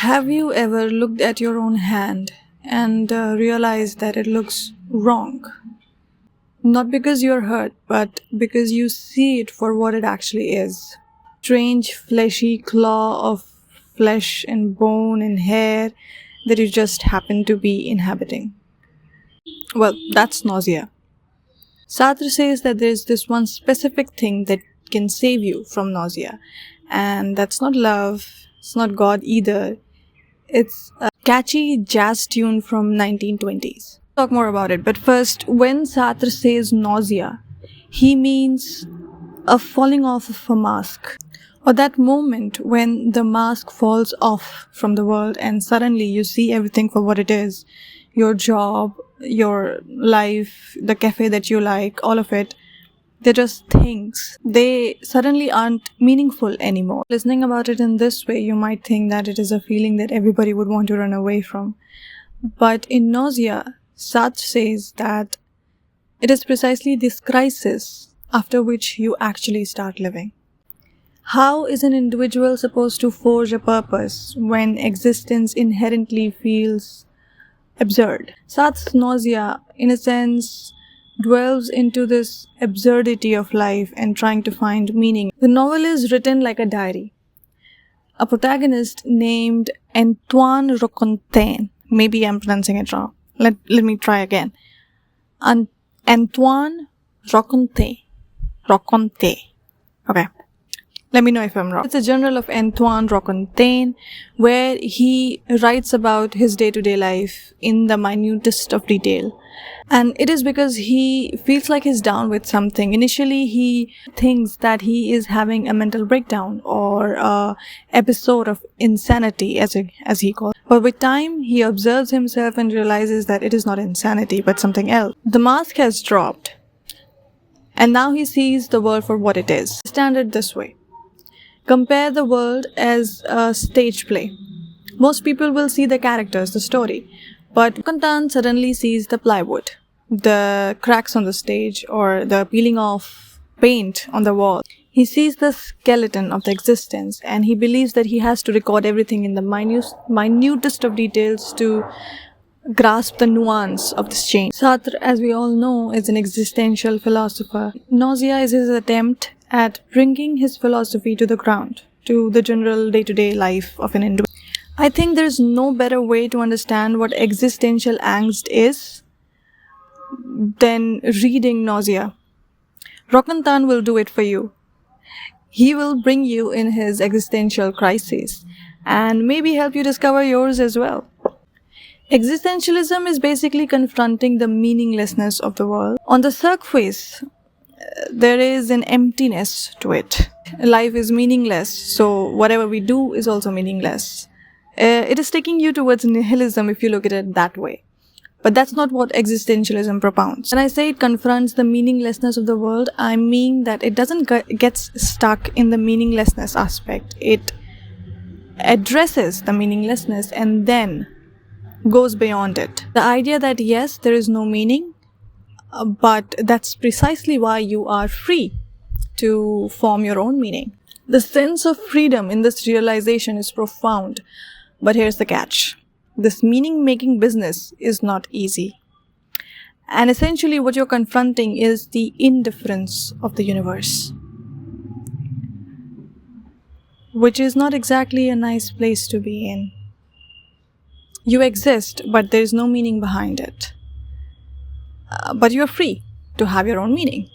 Have you ever looked at your own hand and realized that it looks wrong? Not because you're hurt, but because you see it for what it actually is. Strange fleshy claw of flesh and bone and hair that you just happen to be inhabiting. Well, that's nausea. Sartre says that there's this one specific thing that can save you from nausea, and that's not love, it's not God either. It's a catchy jazz tune from 1920s. Talk more about it, but first, when Sartre says nausea, he means a falling off of a mask, or that moment when the mask falls off from the world and suddenly you see everything for what it is. Your job, your life, the cafe that you like, all of it. They're just things. They suddenly aren't meaningful anymore. Listening about it in this way, you might think that it is a feeling that everybody would want to run away from. But in Nausea, Sartre says that it is precisely this crisis after which you actually start living. How is an individual supposed to forge a purpose when existence inherently feels absurd? Sartre's Nausea, in a sense, dwells into this absurdity of life and trying to find meaning. The novel is written like a diary. A protagonist named Antoine Roquentin. Maybe I'm pronouncing it wrong. Let me try again. Antoine Roquentin. Roquentin. Okay. Let me know if I'm wrong. It's a journal of Antoine Roquentin where he writes about his day-to-day life in the minutest of detail. And it is because he feels like he's down with something. Initially, he thinks that he is having a mental breakdown or a episode of insanity, as he calls it. But with time, he observes himself and realizes that it is not insanity, but something else. The mask has dropped. And now he sees the world for what it is. Stand it this way. Compare the world as a stage play. Most people will see the characters, the story. But Kantan suddenly sees the plywood, the cracks on the stage, or the peeling off paint on the wall. He sees the skeleton of the existence, and he believes that he has to record everything in the minutest of details to grasp the nuance of this change. Sartre, as we all know, is an existential philosopher. Nausea is his attempt at bringing his philosophy to the ground, to the general day-to-day life of an individual. I think there's no better way to understand what existential angst is than reading Nausea. Roquentin will do it for you. He will bring you in his existential crisis and maybe help you discover yours as well. Existentialism is basically confronting the meaninglessness of the world. On the surface, there is an emptiness to it. Life is meaningless, so whatever we do is also meaningless. It is taking you towards nihilism if you look at it that way. But that's not what existentialism propounds. When I say it confronts the meaninglessness of the world, I mean that it doesn't get stuck in the meaninglessness aspect. It addresses the meaninglessness and then goes beyond it. The idea that yes, there is no meaning, but that's precisely why you are free to form your own meaning. The sense of freedom in this realization is profound. But here's the catch. This meaning-making business is not easy. And essentially what you're confronting is the indifference of the universe, which is not exactly a nice place to be in. You exist, but there's no meaning behind it. But you're free to have your own meaning.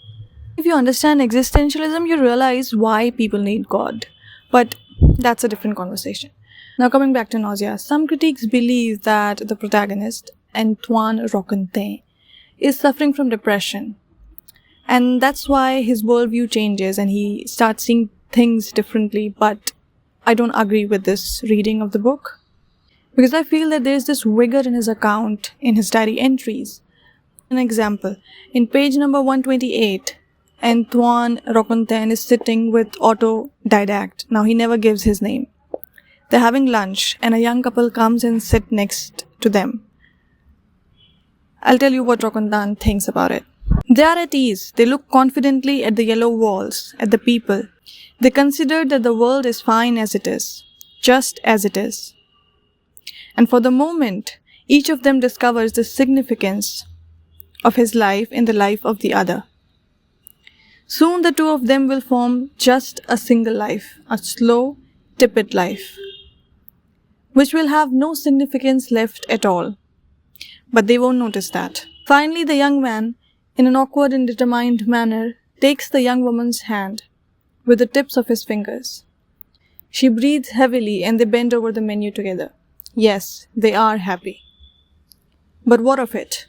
If you understand existentialism, you realize why people need God. But that's a different conversation. Now coming back to Nausea, some critics believe that the protagonist, Antoine Roquentin, is suffering from depression. And that's why his worldview changes and he starts seeing things differently. But I don't agree with this reading of the book, because I feel that there's this vigor in his account, in his diary entries. An example, in page number 128, Antoine Roquentin is sitting with autodidact. Now he never gives his name. They're having lunch and a young couple comes and sit next to them. I'll tell you what Roquentin thinks about it. They are at ease. They look confidently at the yellow walls, at the people. They consider that the world is fine as it is, just as it is. And for the moment, each of them discovers the significance of his life in the life of the other. Soon the two of them will form just a single life, a slow, tepid life, which will have no significance left at all. But they won't notice that. Finally, the young man, in an awkward and determined manner, takes the young woman's hand with the tips of his fingers. She breathes heavily and they bend over the menu together. Yes, they are happy. But what of it?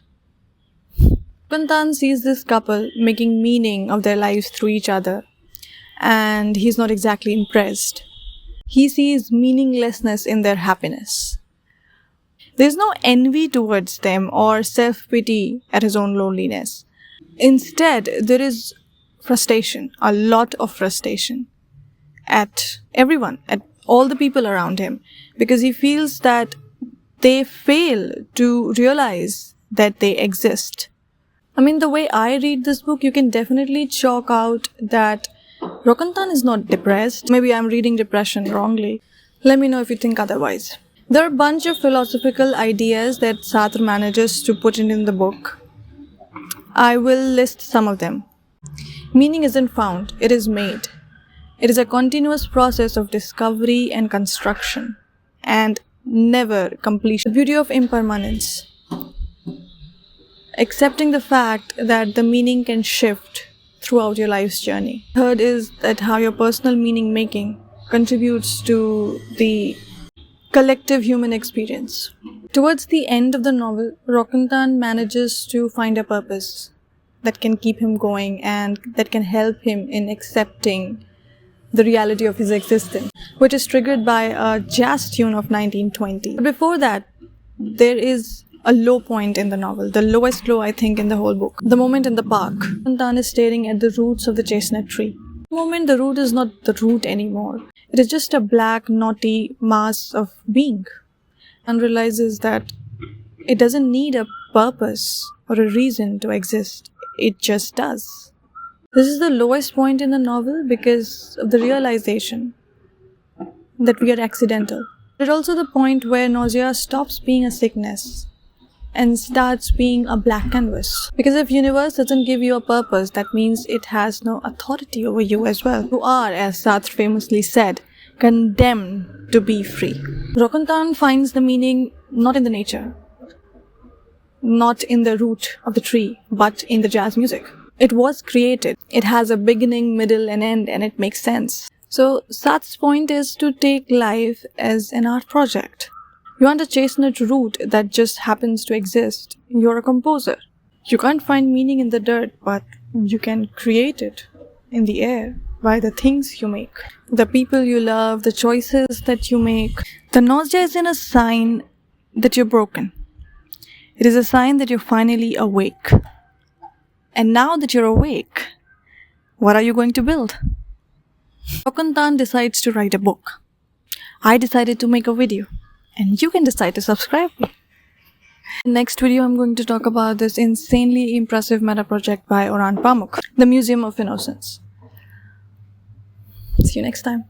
Rokan sees this couple making meaning of their lives through each other, and he's not exactly impressed. He sees meaninglessness in their happiness. There's no envy towards them or self-pity at his own loneliness. Instead, there is frustration, a lot of frustration at everyone, at all the people around him, because he feels that they fail to realize that they exist. I mean, the way I read this book, you can definitely chalk out that Rokan is not depressed. Maybe I'm reading depression wrongly. Let me know if you think otherwise. There are a bunch of philosophical ideas that Sartre manages to put in the book. I will list some of them. Meaning isn't found, it is made. It is a continuous process of discovery and construction, and never completion. The beauty of impermanence. Accepting the fact that the meaning can shift throughout your life's journey. Third is that how your personal meaning making contributes to the collective human experience. Towards the end of the novel, Rokan manages to find a purpose that can keep him going and that can help him in accepting the reality of his existence, which is triggered by a jazz tune of 1920. But before that, there is a low point in the novel, the lowest low I think in the whole book. The moment in the park. Rokan is staring at the roots of the chestnut tree. The moment the root is not the root anymore. It is just a black, knotty mass of being. And realizes that it doesn't need a purpose or a reason to exist. It just does. This is the lowest point in the novel because of the realization that we are accidental. It's also the point where nausea stops being a sickness and starts being a black canvas. Because if universe doesn't give you a purpose, that means it has no authority over you as well. You are, as Sartre famously said, condemned to be free. Rokan finds the meaning not in the nature, not in the root of the tree, but in the jazz music. It was created. It has a beginning, middle, and end, and it makes sense. So Sartre's point is to take life as an art project. You want a chestnut root that just happens to exist. You're a composer. You can't find meaning in the dirt, but you can create it in the air by the things you make, the people you love, the choices that you make. The nausea isn't a sign that you're broken. It is a sign that you're finally awake. And now that you're awake, what are you going to build? Rokan decides to write a book. I decided to make a video. And you can decide to subscribe. In the next video, I'm going to talk about this insanely impressive meta project by Orhan Pamuk, The Museum of Innocence. See you next time.